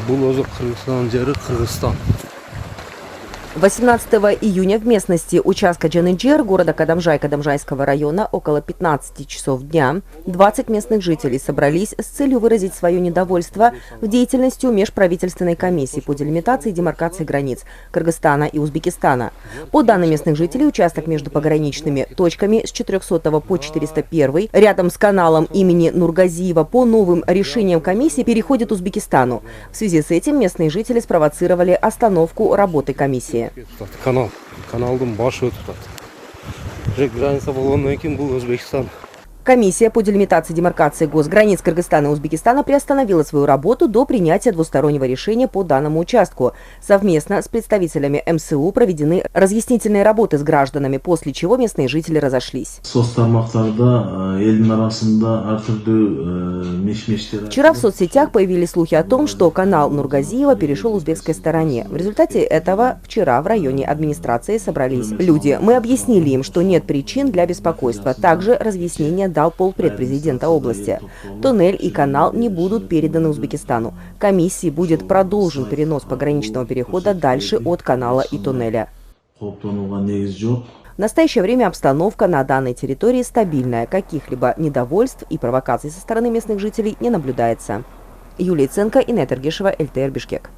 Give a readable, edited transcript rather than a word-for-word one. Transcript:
Бұл өзі Қырғызстан жері Қырғызстан. 18 июня в местности участка Джанынджер города Кадамжай Кадамжайского района около 15 часов дня 20 местных жителей собрались с целью выразить свое недовольство деятельностью межправительственной комиссии по делимитации и демаркации границ Кыргызстана и Узбекистана. По данным местных жителей, участок между пограничными точками с 400 по 401 рядом с каналом имени Нургазиева по новым решениям комиссии переходит Узбекистану. В связи с этим местные жители спровоцировали остановку работы комиссии. Каналдың башы өтіп жатыр. Граница болғаннан кейін бұл Өзбекстан. Комиссия по делимитации и демаркации госграниц Кыргызстана и Узбекистана приостановила свою работу до принятия двустороннего решения по данному участку. Совместно с представителями МСУ проведены разъяснительные работы с гражданами, после чего местные жители разошлись. Вчера в соцсетях появились слухи о том, что канал Нургазиева перешел узбекской стороне. В результате этого вчера в районе администрации собрались люди. Мы объяснили им, что нет причин для беспокойства. Также разъяснение дал полпред президента области. Туннель и канал не будут переданы Узбекистану. Комиссии будет продолжен перенос пограничного перехода дальше от канала и туннеля. В настоящее время обстановка на данной территории стабильная. Каких-либо недовольств и провокаций со стороны местных жителей не наблюдается. Юлия Ценко, Инет Эргешева, ЛТР Бишкек.